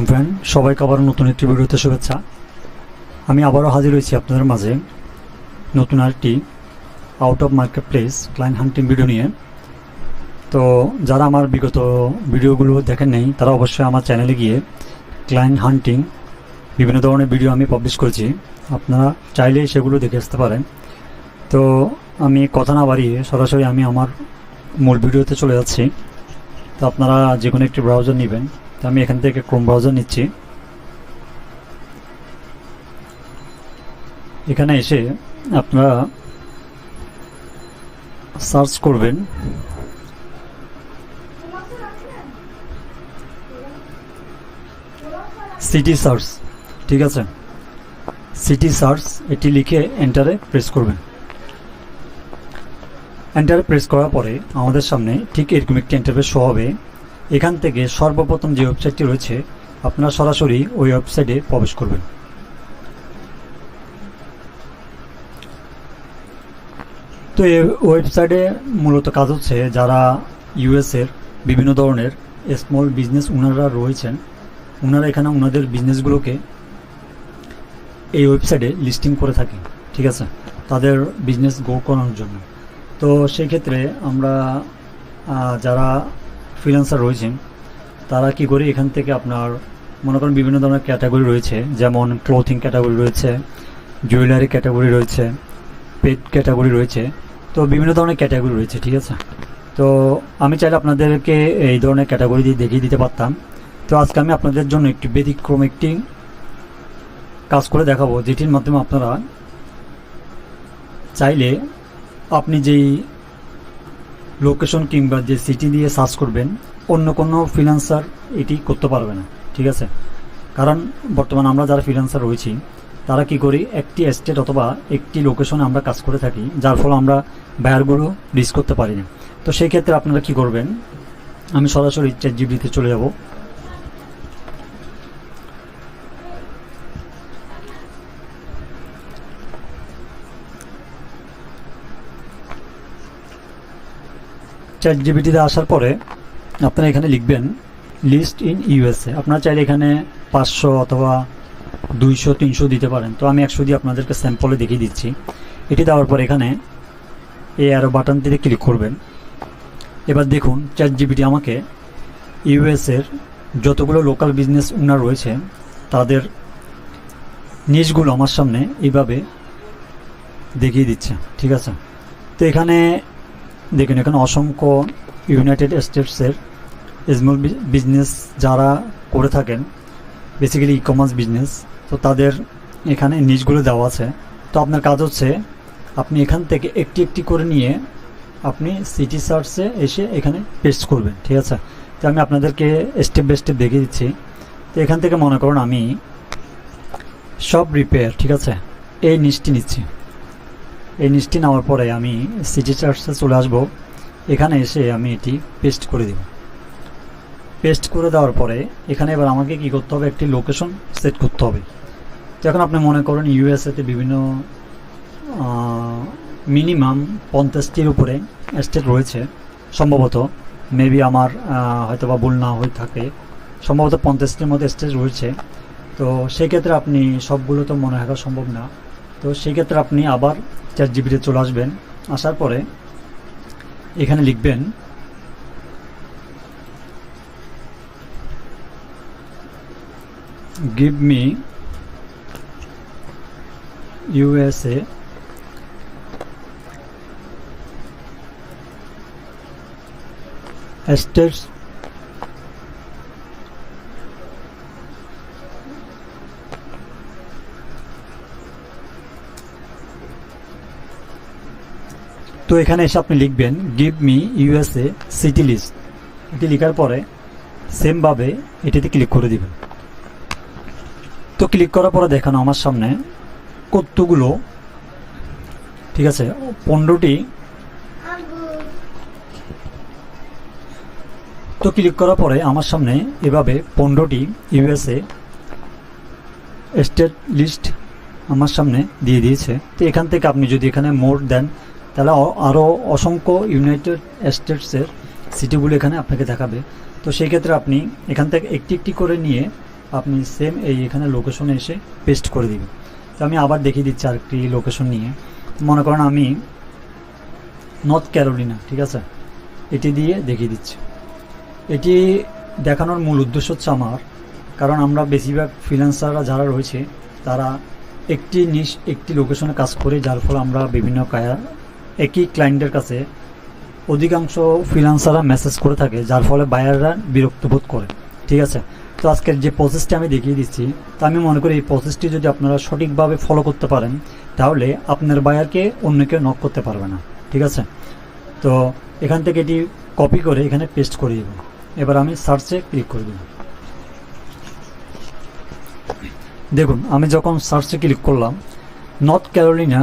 আলাইকুম ফ্রেন্ড, সবাইকে আবার নতুন একটি ভিডিওতে শুভেচ্ছা। আমি আবারও হাজির হয়েছি আপনাদের মাঝে নতুন আরেকটি out of market place client hunting video নিয়ে। তো যারা আমার বিগত ভিডিওগুলো দেখেন নেই তারা অবশ্যই আমার চ্যানেলে গিয়ে ক্লায়েন্ট হান্টিং বিভিন্ন ধরনের ভিডিও আমি পাবলিশ করেছি, আপনারা চাইলে সেগুলো দেখে আসতে পারেন। তো আমি কথা না বাড়িয়ে সরাসরি আমি আমার মূল ভিডিওতে চলে যাচ্ছি। তো আপনারা যে কোনো একটি ব্রাউজার নেবেন। তো আমি এখান থেকে ক্রোম ব্রাউজার নিচ্ছি। এখানে এসে আপনারা সার্চ করবেন সিটি সার্চ, ঠিক আছে, সিটি সার্চ এটি লিখে এন্টারে প্রেস করবেন। এন্টারে প্রেস করার পরে আমাদের সামনে ঠিক এরকম একটি ইন্টারফেস শো হবে। এখান থেকে সর্বপ্রথম যে ওয়েবসাইটটি রয়েছে আপনারা সরাসরি ওই ওয়েবসাইটে প্রবেশ করবেন। তো এই ওয়েবসাইটে মূলত কাজ হচ্ছে যারা ইউএসের বিভিন্ন ধরনের স্মল বিজনেস ওনাররা রয়েছেন, ওনারা এখানে ওনাদের বিজনেসগুলোকে এই ওয়েবসাইটে লিস্টিং করে থাকে, ঠিক আছে, তাদের বিজনেস গ্রো করানোর জন্য। তো সেই ক্ষেত্রে আমরা যারা ফ্রিল্যান্সার রয়েছেন তারা কি করে এখান থেকে আপনার মনে করেন বিভিন্ন ধরনের ক্যাটাগরি রয়েছে, যেমন ক্লোথিং ক্যাটাগরি রয়েছে, জুয়েলারি ক্যাটাগরি রয়েছে, পেট ক্যাটাগরি রয়েছে, তো বিভিন্ন ধরনের ক্যাটাগরি রয়েছে, ঠিক আছে। তো আমি চাইলে আপনাদেরকে এই ধরনের ক্যাটাগরি দিয়ে দেখিয়ে দিতে পারতাম। তো আজকে আমি আপনাদের জন্য একটি ব্যতিক্রম একটি কাজ করে দেখাবো, যেটির মাধ্যমে আপনারা চাইলে আপনি যেই লোকেশন কিংবা যে সিটি দিয়ে সার্চ করবেন অন্য কোনো ফ্রিল্যান্সার এটি করতে পারবে না, ঠিক আছে। কারণ বর্তমানে আমরা যারা ফ্রিল্যান্সার রয়েছি তারা কি করি একটি স্টেট অথবা একটি লোকেশনে আমরা কাজ করে থাকি, যার ফলে আমরা বায়ারগুলো রিচ করতে পারি না। তো সেই ক্ষেত্রে আপনারা কি করবেন, আমি সরাসরি চ্যাটজিপিটিতে চলে যাব। চ্যাটজিপিটিতে আসার পরে আপনারা এখানে লিখবেন লিস্ট ইন ইউএসএ। আপনারা চাইলে এখানে 500 অথবা 200 300 দিতে পারেন। তো আমি 100 দিয়ে আপনাদেরকে স্যাম্পলে দেখিয়ে দিচ্ছি। এটি দেওয়ার পর এখানে এই অ্যারো বাটনটিতে ক্লিক করবেন। এবার দেখুন চ্যাটজিপিটি আমাকে ইউএসের যতগুলো লোকাল বিজনেস ওনার রয়েছে তাদের নিউজগুলো আমার সামনে এইভাবে দেখিয়ে দিচ্ছে, ঠিক আছে। তো এখানে দেখুন এখানে অসংখ্য ইউনাইটেড স্টেটসের স্মল বিজনেস যারা করে থাকেন, বেসিক্যালি ই কমার্স বিজনেস, তো তাদের এখানে নিউজগুলো দেওয়া আছে। তো আপনার কাজ হচ্ছে আপনি এখান থেকে একটি একটি করে নিয়ে আপনি সিটি সার্চে এসে এখানে পেস্ট করবেন, ঠিক আছে। তো আমি আপনাদেরকে স্টেপ বাই স্টেপ দেখিয়ে দিচ্ছি। তো এখান থেকে মনে করুন আমি সব রিপেয়ার, ঠিক আছে, এই নিউজটি নিচ্ছি। এই নিউজটি নেওয়ার পরে আমি সিটি সার্চে চলে আসবো। এখানে এসে আমি এটি পেস্ট করে দিব। পেস্ট করে দেওয়ার পরে এখানে এবার আমাকে কি করতে হবে, একটি লোকেশন সেট করতে হবে। তো এখন আপনি মনে করেন ইউএসএতে বিভিন্ন মিনিমাম 50টির উপরে স্টেট রয়েছে সম্ভবত, মেবি আমার হয়তো বা ভুল না হয়ে থাকে, সম্ভবত 50টির মধ্যে স্টেট রয়েছে। তো সেই ক্ষেত্রে আপনি সবগুলো তো মনে রাখা সম্ভব না। তো সেই ক্ষেত্রে আপনি আবার চ্যাটজিপিটিতে চলে আসবেন। আসার পরে এখানে লিখবেন give me USA states তো এখানে এসে আপনি লিখবেন give me USA city list. এটি লেখার পরে সেমভাবে এটিতে ক্লিক করে দিবেন। তো ক্লিক করার পরে দেখানো আমার সামনে কতগুলো, ঠিক আছে, 15টি। তো ক্লিক করার পরে আমার সামনে এভাবে 15টি ইউএসএ স্টেট লিস্ট আমার সামনে দিয়ে দিয়েছে। তো এখান থেকে আপনি যদি এখানে মোর দেন তাহলে আরও অসংখ্য ইউনাইটেড স্টেটসের সিটিগুলো এখানে আপনাকে দেখাবে। তো সেই ক্ষেত্রে আপনি এখান থেকে একটি একটি করে নিয়ে আপনি সেম এখানে লোকেশনে এসে পেস্ট করে দিবেন। তো আমি আবার দেখিয়ে দিচ্ছি আরেকটি লোকেশন নিয়ে। মনে করেন আমি নর্থ ক্যারোলিনা, ঠিক আছে, এটি দিয়ে দেখিয়ে দিচ্ছি। এটি দেখানোর মূল উদ্দেশ্য হচ্ছে আমার, কারণ আমরা বেশিরভাগ ফ্রিল্যান্সাররা যারা রয়েছে তারা একটি লোকেশনে কাজ করে, যার ফলে আমরা বিভিন্ন একই ক্লায়েন্টের কাছে অধিকাংশ ফ্রিল্যান্সাররা মেসেজ করে থাকে, যার ফলে বায়াররা বিরক্ত বোধ করে। ঠিক আছে, তো আজকের যে প্রসেসটি আমি দেখিয়ে দিচ্ছি, তা আমি মনে করি এই প্রসেসটি যদি আপনারা সঠিকভাবে ফলো করতে পারেন তাহলে আপনার বায়ারকে অন্য কেউ নক করতে পারবে না। ঠিক আছে, তো এখান থেকে এটি কপি করে এখানে পেস্ট করে দেব। এবার আমি সার্চে ক্লিক করে দেব। দেখুন, আমি যখন সার্চে ক্লিক করলাম, নর্থ ক্যারোলিনা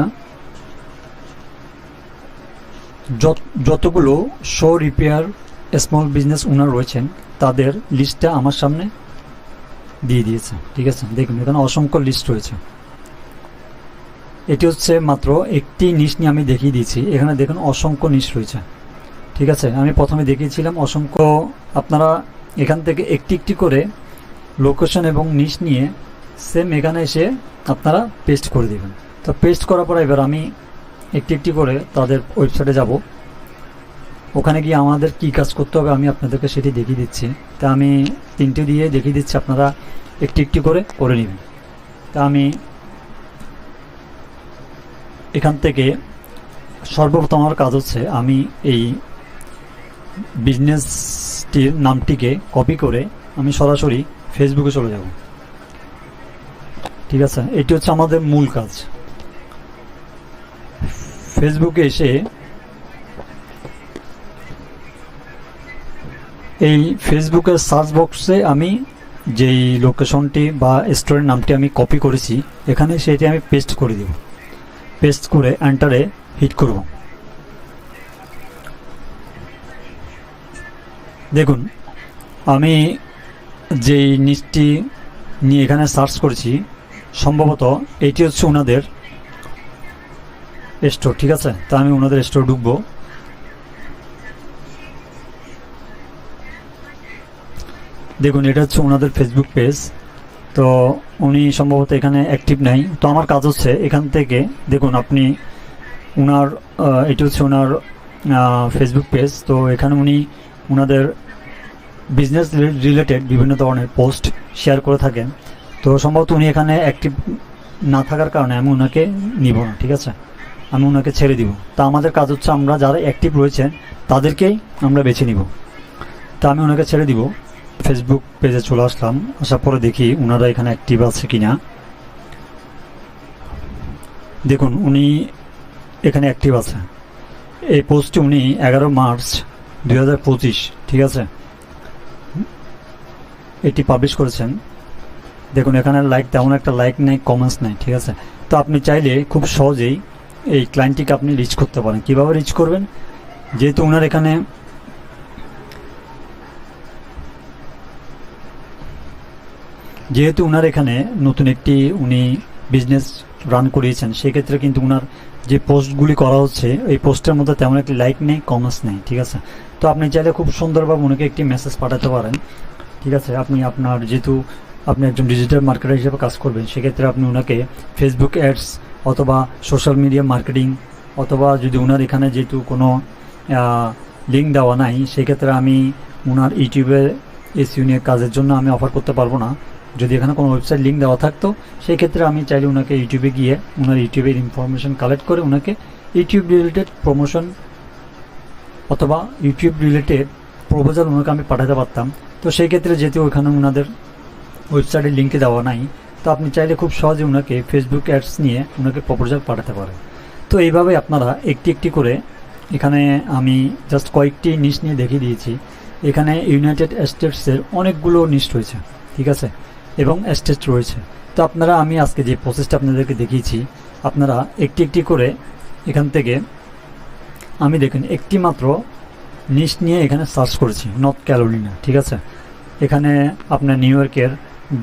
যতগুলো show repair small business owner রয়েছেন তাদের লিস্টটা আমার সামনে দিয়ে দিয়েছে। ঠিক আছে, দেখুন এখানে অসংখ্য লিস্ট রয়েছে। এটি হচ্ছে মাত্র একটি নিশ নিয়ে আমি দেখিয়ে দিয়েছি। এখানে দেখুন অসংখ্য নিশ রয়েছে। ঠিক আছে, আমি প্রথমে দেখিয়েছিলাম অসংখ্য। আপনারা এখান থেকে একটি একটি করে লোকেশন এবং নিশ নিয়ে সেম এখানে এসে আপনারা পেস্ট করে দেবেন। তো পেস্ট করার পর এবার আমি একটি একটি করে তাদের ওয়েবসাইটে যাব। ওখানে গিয়ে আমাদের কি কাজ করতে হবে আমি আপনাদেরকে সেটি দেখিয়ে দিচ্ছি। তা আমি তিনটে দিয়ে দেখিয়ে দিচ্ছি, আপনারা একটি একটি করে নেবেন। তা আমি এখান থেকে সর্বপ্রথম আমার কাজ হচ্ছে আমি এই বিজনেসটির নামটিকে কপি করে আমি সরাসরি ফেসবুকে চলে যাব। ঠিক আছে, এটি হচ্ছে আমাদের মূল কাজ। ফেসবুকে এসে এই ফেসবুকের সার্চ বক্সে আমি যেই লোকেশনটি বা স্টোরের নামটি আমি কপি করেছি এখানে সেটি আমি পেস্ট করে দেব। পেস্ট করে এন্টারে হিট করব। দেখুন, আমি যেই নিচটি নিয়ে এখানে সার্চ করেছি সম্ভবত এটি হচ্ছে ওনাদের স্টোর। ঠিক আছে, তা আমি ওনাদের স্টোর ঢুকবো। দেখুন, এটা হচ্ছে ওনাদের ফেসবুক পেজ। তো উনি সম্ভবত এখানে অ্যাক্টিভ নাই। তো আমার কাজ হচ্ছে এখান থেকে দেখুন আপনি এটি হচ্ছে ওনার ফেসবুক পেজ। তো এখানে উনি ওনাদের বিজনেস রিলেটেড বিভিন্ন ধরনের পোস্ট শেয়ার করে থাকেন। তো সম্ভবত উনি এখানে অ্যাক্টিভ না থাকার কারণে আমি ওনাকে নিব না। ঠিক আছে, আমি ওনাকে ছেড়ে দিব। তা আমাদের কাজ হচ্ছে আমরা যারা অ্যাক্টিভ রয়েছেন তাদেরকেই আমরা বেছে নিব। তা আমি ওনাকে ছেড়ে দিব। ফেসবুক পেজে চলে আসলাম। আসার পরে দেখি ওনারা এখানে অ্যাক্টিভ আছে কিনা। দেখুন, উনি এখানে অ্যাক্টিভ আছে। এই পোস্টটি উনি 11 মার্চ 2025, ঠিক আছে, এটি পাবলিশ করেছেন। দেখুন এখানে তেমন একটা লাইক নেই, কমেন্টস নেই। ঠিক আছে, তো আপনি চাইলে খুব সহজেই এই ক্লায়েন্টটিকে আপনি রিচ করতে পারেন। কিভাবে রিচ করবেন? যেহেতু ওনার এখানে নতুন একটি উনি বিজনেস রান করিয়েছেন, সেক্ষেত্রে কিন্তু ওনার যে পোস্টগুলি করা হচ্ছে এই পোস্টের মধ্যে তেমন একটি লাইক নেই, কমেন্টস নেই। ঠিক আছে, তো আপনি চাইলে খুব সুন্দরভাবে ওনাকে একটি মেসেজ পাঠাতে পারেন। ঠিক আছে, যেহেতু আপনি একজন ডিজিটাল মার্কেটার হিসেবে কাজ করবেন, সেক্ষেত্রে আপনি ওনাকে ফেসবুক অ্যাডস অথবা সোশ্যাল মিডিয়া মার্কেটিং অথবা যদি ওনার এখানে যেহেতু কোনো লিঙ্ক দেওয়া নাই, সেক্ষেত্রে আমি ওনার ইউটিউবে এসইও নিয়ে কাজের জন্য আমি অফার করতে পারবো না। যদি এখানে কোনো ওয়েবসাইট লিঙ্ক দেওয়া থাকতো সেই ক্ষেত্রে আমি চাইলে ওনাকে ইউটিউবে গিয়ে ওনার ইউটিউবের ইনফরমেশন কালেক্ট করে ওনাকে ইউটিউব রিলেটেড প্রমোশন অথবা ইউটিউব রিলেটেড প্রপোজাল ওনাকে আমি পাঠাতে পারতাম। তো সেই ক্ষেত্রে যেহেতু ওখানে ওনাদের ওয়েবসাইটের লিঙ্কে দেওয়া নাই, তো আপনি চাইলে খুব সহজে ওনাকে ফেসবুক অ্যাডস নিয়ে ওনাকে প্রপোজাল পাঠাতে পারেন। তো এইভাবে আপনারা একটি একটি করে এখানে আমি জাস্ট কয়েকটি নিশ নিয়ে দেখিয়ে দিয়েছি। এখানে ইউনাইটেড স্টেটসের অনেকগুলো নিশ রয়েছে। ঠিক আছে, এবং স্টেট রয়েছে। তো আমি আজকে যে প্রসেসটা আপনাদেরকে দেখিয়েছি, আপনারা একটি একটি করে এখান থেকে আমি দেখুন একটি মাত্র নিশ নিয়ে এখানে সার্চ করেছি, নর্থ ক্যারোলিনা। ঠিক আছে, এখানে আপনার নিউ ইয়র্কের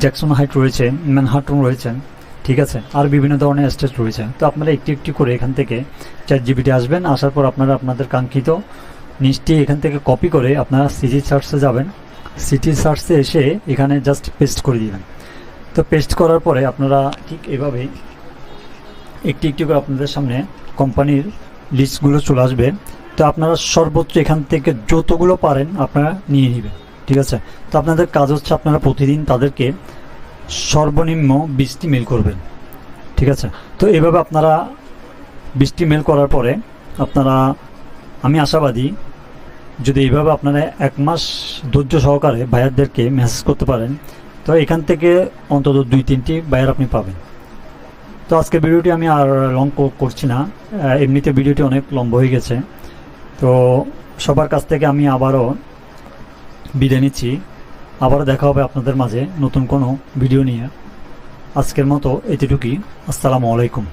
জ্যাকসন হাইট রয়েছে, ম্যানহাটন রয়েছেন। ঠিক আছে, আর বিভিন্ন ধরনের স্টেট রয়েছে। তো আপনারা একটি একটি করে এখান থেকে ChatGPT আসবেন। আসার পর আপনারা আপনাদের কাঙ্ক্ষিত নিশটি এখান থেকে কপি করে আপনারা সিজি সার্চে যাবেন। সিটি সার্চে এসে এখানে জাস্ট পেস্ট করে দিবেন। তো পেস্ট করার পরে আপনারা ঠিক এভাবে একটি একটি করে আপনাদের সামনে কোম্পানির লিস্টগুলো চলে আসবে। তো আপনারা সর্বোচ্চ এখান থেকে যতগুলো পারেন আপনারা নিয়ে নেবেন, ঠিক আছে। তো আপনাদের কাজ হচ্ছে আপনারা প্রতিদিন তাদেরকে সর্বনিম্ন 20টি মেল করবেন, ঠিক আছে। তো এভাবে আপনারা 20টি মেল করার পরে আপনারা, আমি আশাবাদী যদি এইভাবে আপনারা 1 মাস ধৈর্য সহকারে বায়ারদেরকে মেসেজ করতে পারেন, তো এখান থেকে অন্তত 2-3টি বায়ার আপনি পাবেন। তো আজকের ভিডিওটি আমি আর লং করছি না, এমনিতে ভিডিওটি অনেক লম্বা হয়ে গেছে। তো সবার কাছ থেকে আমি আবারও বিদায় নিচ্ছি। আবারও দেখা হবে আপনাদের মাঝে নতুন কোনো ভিডিও নিয়ে। আজকের মতো এতটুকুই। আসসালামু আলাইকুম।